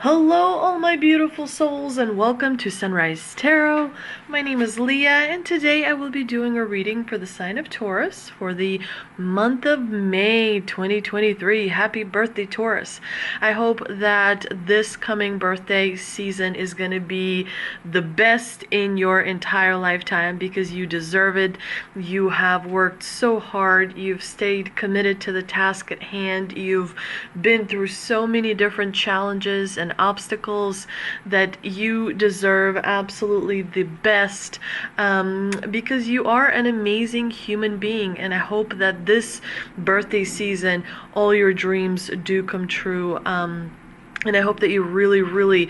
Hello, all my beautiful souls, and welcome to Sunrise Tarot. My name is Leah, and today I will be doing a reading for the sign of Taurus for the month of May 2023. Happy birthday, Taurus. I hope that this coming birthday season is going to be the best in your entire lifetime because you deserve it. You have worked so hard, you've stayed committed to the task at hand, you've been through so many different challenges and obstacles that you deserve absolutely the best, because you are an amazing human being, and I hope that this birthday season all your dreams do come true. And I hope that you really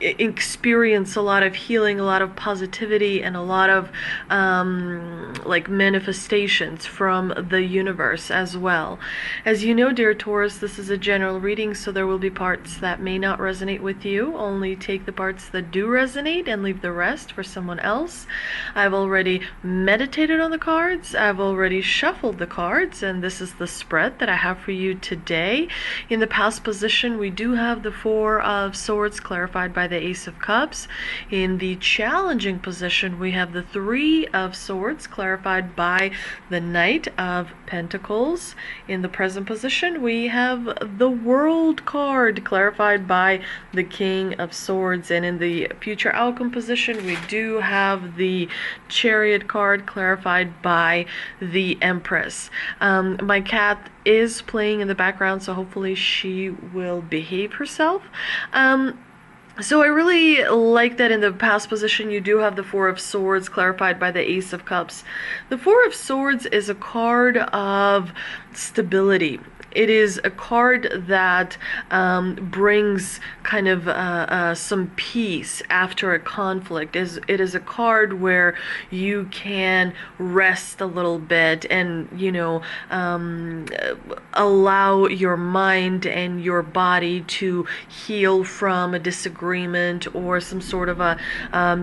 experience a lot of healing, a lot of positivity, and a lot of like manifestations from the universe as well. As you know, dear Taurus, this is a general reading, so there will be parts that may not resonate with you. Only take the parts that do resonate and leave the rest for someone else. I've already meditated on the cards. I've already shuffled the cards, and this is the spread that I have for you today. In the past position, we do have the Four of Swords clarified by the Ace of Cups. In the challenging position, we have the Three of Swords clarified by the Knight of Pentacles. In the present position, we have the World card clarified by the King of Swords. And in the future outcome position, we do have the Chariot card clarified by the Empress. My cat is playing in the background, so hopefully she will behave herself. So I really like that in the past position you do have the Four of Swords clarified by the Ace of Cups. The Four of Swords is a card of stability. It is a card that brings kind of some peace after a conflict. It is a card where you can rest a little bit and, allow your mind and your body to heal from a disagreement or some sort of a,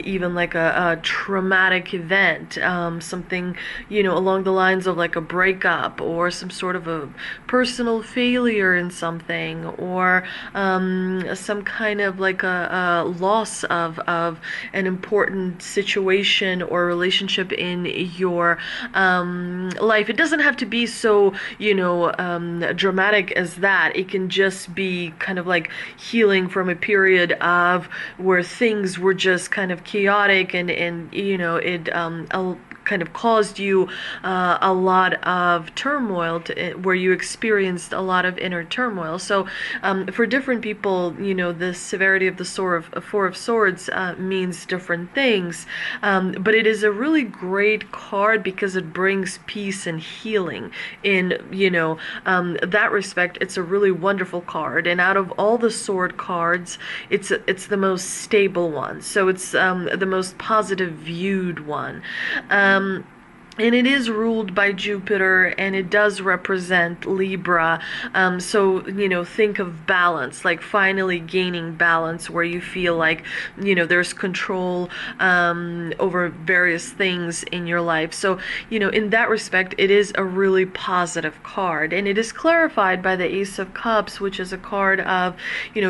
even like a traumatic event, something, along the lines of like a breakup or some sort of a personal failure in something, or some kind of like a loss of an important situation or relationship in your life. It doesn't have to be so, dramatic as that. It can just be kind of like healing from a period of where things were just kind of chaotic, and it kind of caused you a lot of turmoil, where you experienced a lot of inner turmoil. So for different people, the severity of the Four of Swords means different things, but it is a really great card because it brings peace and healing. In that respect, it's a really wonderful card, and out of all the sword cards, it's the most stable one, so it's the most positive viewed one. And it is ruled by Jupiter, and it does represent Libra. So, think of balance, like finally gaining balance where you feel like, there's control over various things in your life. So, in that respect, it is a really positive card. And it is clarified by the Ace of Cups, which is a card of,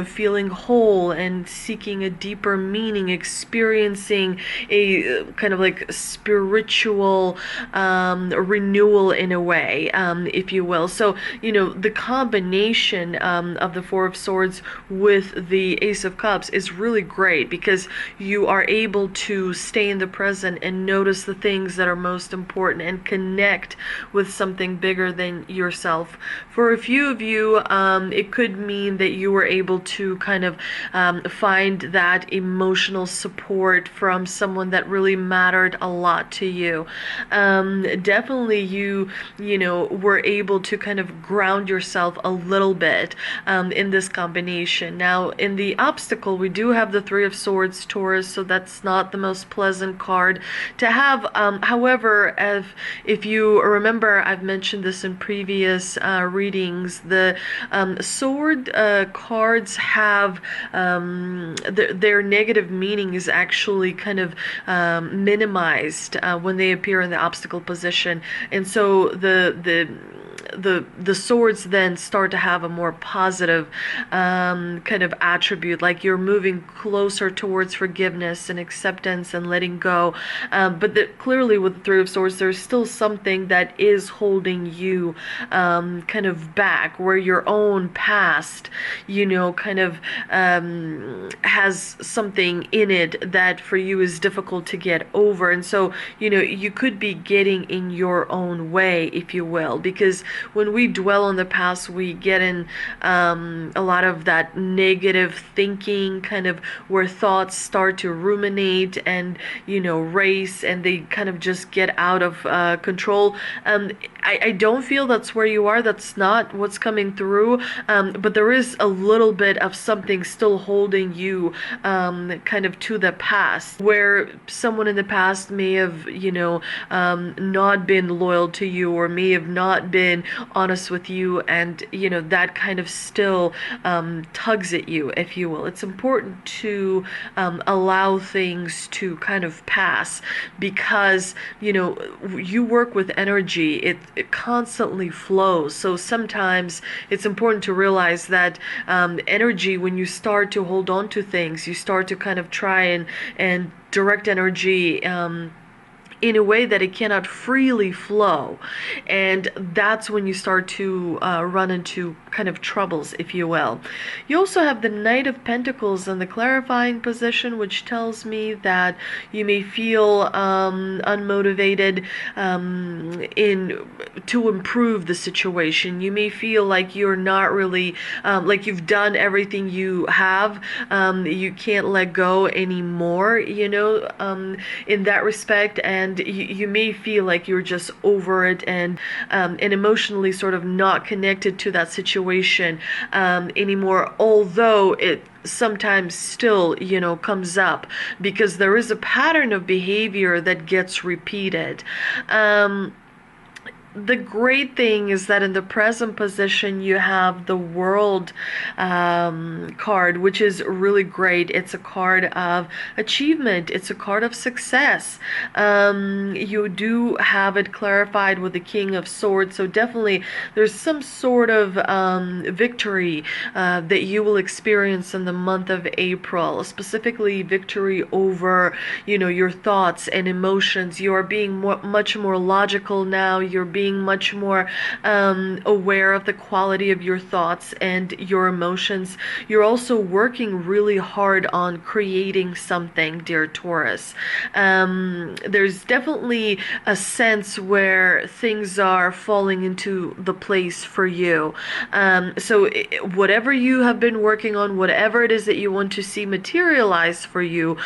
feeling whole and seeking a deeper meaning, experiencing a kind of like spiritual renewal in a way, if you will. So, the combination of the Four of Swords with the Ace of Cups is really great because you are able to stay in the present and notice the things that are most important and connect with something bigger than yourself. For a few of you, it could mean that you were able to kind of find that emotional support from someone that really mattered a lot to you. Definitely you were able to kind of ground yourself a little bit in this combination. Now, in the obstacle, we do have the Three of Swords, Taurus, so that's not the most pleasant card to have. However, if you remember, I've mentioned this in previous readings, the sword cards have their negative meaning is actually kind of minimized when they appear in the obstacle position. And so the the swords then start to have a more positive kind of attribute, like you're moving closer towards forgiveness and acceptance and letting go. But clearly with the Three of Swords, there's still something that is holding you kind of back, where your own past, kind of has something in it that for you is difficult to get over. And so, you could be getting in your own way, if you will, because when we dwell on the past, we get in a lot of that negative thinking, kind of where thoughts start to ruminate and, race, and they kind of just get out of control. I don't feel that's where you are. That's not what's coming through. But there is a little bit of something still holding you kind of to the past, where someone in the past may have, not been loyal to you, or may have not been honest with you, and, that kind of still tugs at you, if you will. It's important to allow things to kind of pass, because, you work with energy. It constantly flows. So sometimes it's important to realize that energy, when you start to hold on to things, you start to kind of try and direct energy in a way that it cannot freely flow. And that's when you start to run into kind of troubles, if you will. You also have the Knight of Pentacles in the clarifying position, which tells me that you may feel unmotivated to improve the situation. You may feel like you're not really, like you've done everything you have. You can't let go anymore, in that respect. And you may feel like you're just over it, and emotionally sort of not connected to that situation anymore, although it sometimes still, comes up, because there is a pattern of behavior that gets repeated. The great thing is that in the present position, you have the World card, which is really great. It's a card of achievement. It's a card of success. You do have it clarified with the King of Swords. So definitely there's some sort of victory that you will experience in the month of April, specifically victory over, your thoughts and emotions. You are being much more logical now. You're being much more aware of the quality of your thoughts and your emotions. You're also working really hard on creating something, dear Taurus. There's definitely a sense where things are falling into the place for you. So whatever you have been working on, whatever it is that you want to see materialize for you,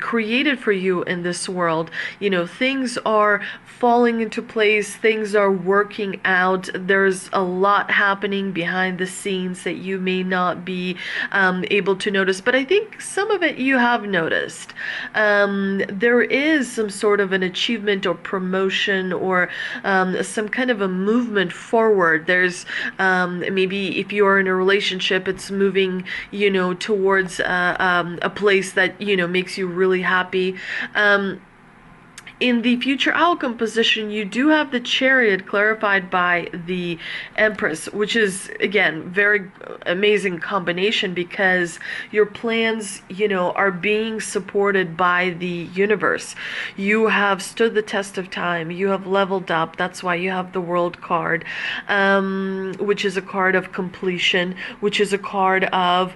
created for you in this world, things are falling into place. Things are working out. There's a lot happening behind the scenes that you may not be able to notice, but I think some of it you have noticed. There is some sort of an achievement or promotion, or some kind of a movement forward. There's maybe if you're in a relationship, it's moving, towards a place that, makes you really happy. In the future outcome position, you do have the Chariot clarified by the Empress, which is, again, very amazing combination, because your plans, are being supported by the universe. You have stood the test of time. You have leveled up. That's why you have the World card, which is a card of completion, which is a card of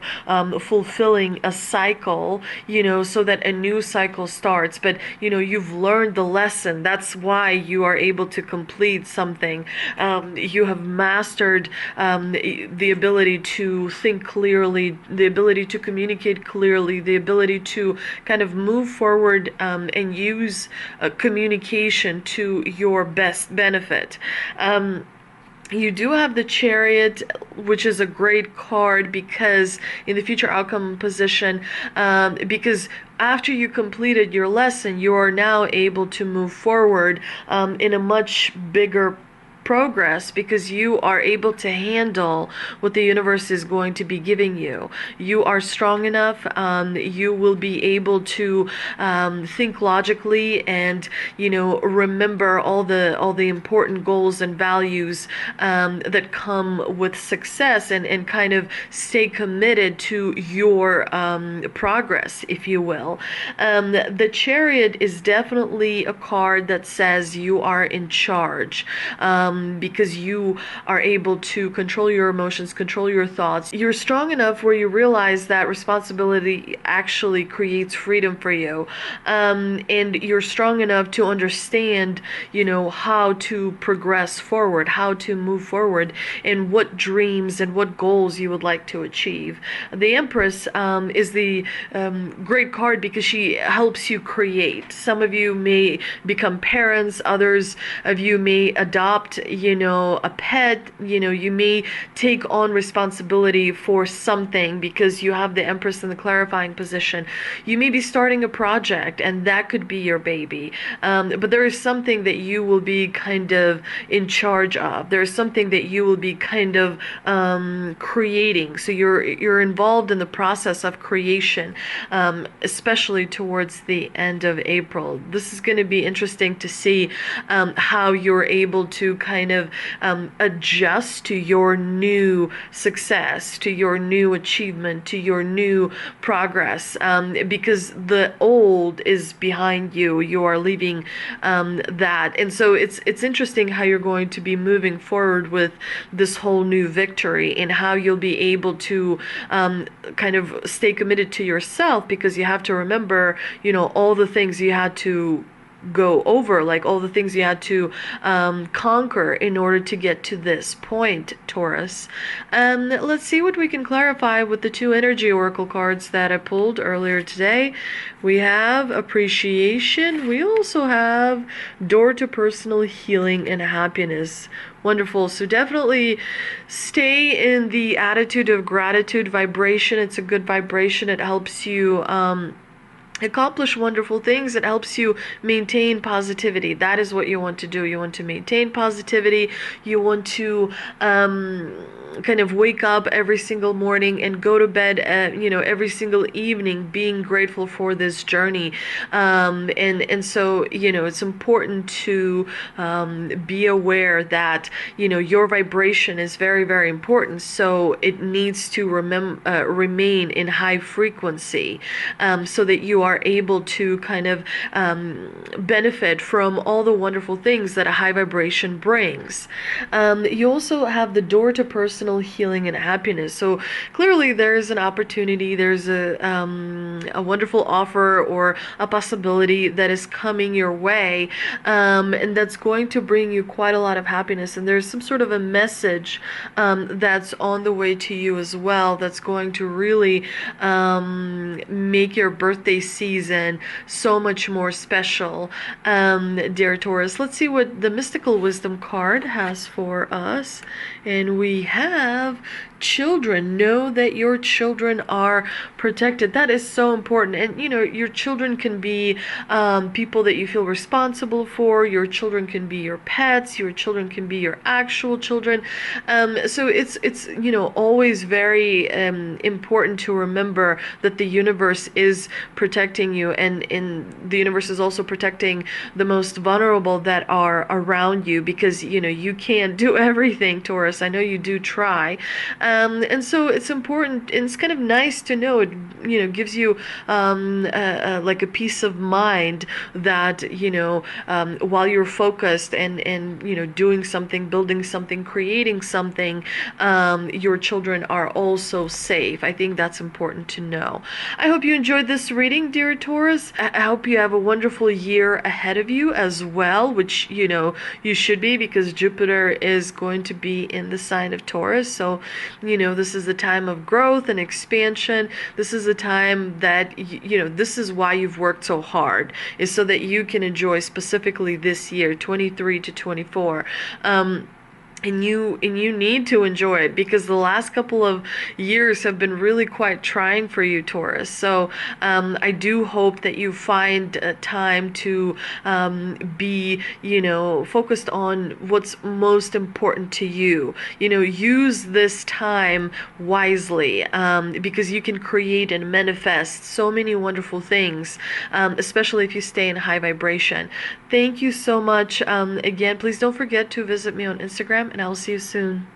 fulfilling a cycle, so that a new cycle starts. But, you've learned the lesson. That's why you are able to complete something. You have mastered the ability to think clearly, the ability to communicate clearly, the ability to kind of move forward and use communication to your best benefit. You do have the Chariot, which is a great card, because in the future outcome position, because after you completed your lesson, you are now able to move forward in a much bigger progress because you are able to handle what the universe is going to be giving you. You are strong enough. You will be able to think logically and, remember all the important goals and values that come with success, and kind of stay committed to your progress, if you will. The Chariot is definitely a card that says you are in charge, because you are able to control your emotions, control your thoughts. You're strong enough where you realize that responsibility actually creates freedom for you, and you're strong enough to understand, how to progress forward, how to move forward, and what dreams and what goals you would like to achieve. The Empress is the great card because she helps you create. Some of you may become parents, others of you may adopt, a pet, you may take on responsibility for something because you have the Empress in the clarifying position. You may be starting a project, and that could be your baby. But there is something that you will be kind of in charge of. There is something that you will be kind of creating. So you're involved in the process of creation, especially towards the end of April. This is going to be interesting to see how you're able to kind of adjust to your new success, to your new achievement, to your new progress, because the old is behind you. You are leaving that, and so it's interesting how you're going to be moving forward with this whole new victory, and how you'll be able to kind of stay committed to yourself, because you have to remember, all the things you had to go over, like all the things you had to conquer in order to get to this point, Taurus. Let's see what we can clarify with the two energy oracle cards that I pulled earlier today. We have appreciation. We also have door to personal healing and happiness. Wonderful. So definitely stay in the attitude of gratitude vibration. It's a good vibration. It helps you accomplish wonderful things. It helps you maintain positivity. That is what you want to do. You want to maintain positivity. You want to kind of wake up every single morning and go to bed every single evening being grateful for this journey, and so it's important to be aware that your vibration is very, very important, so it needs to remain in high frequency, so that you are able to kind of benefit from all the wonderful things that a high vibration brings. You also have the door to personal healing and happiness. So clearly there's an opportunity, there's a wonderful offer or a possibility that is coming your way, and that's going to bring you quite a lot of happiness. And there's some sort of a message that's on the way to you as well, that's going to really make your birthday season so much more special, dear Taurus. Let's see what the Mystical Wisdom card has for us. And we have children. Know that your children are protected. That is so important. And your children can be people that you feel responsible for. Your children can be your pets. Your children can be your actual children. So it's always very important to remember that the universe is protecting you, and the universe is also protecting the most vulnerable that are around you, because you can't do everything, Taurus. I know you do try, and so it's important, and it's kind of nice to know. It gives you like a peace of mind that while you're focused and doing something, building something, creating something, your children are also safe. I think that's important to know. I hope you enjoyed this reading, dear Taurus. I hope you have a wonderful year ahead of you as well, which you should be, because Jupiter is going to be in the sign of Taurus. So this is the time of growth and expansion. This is a time that this is why you've worked so hard, is so that you can enjoy specifically this year, 23 to 24. and you need to enjoy it, because the last couple of years have been really quite trying for you, Taurus. So I do hope that you find time to be, focused on what's most important to you. Use this time wisely, because you can create and manifest so many wonderful things, especially if you stay in high vibration. Thank you so much. Again, please don't forget to visit me on Instagram, and I will see you soon.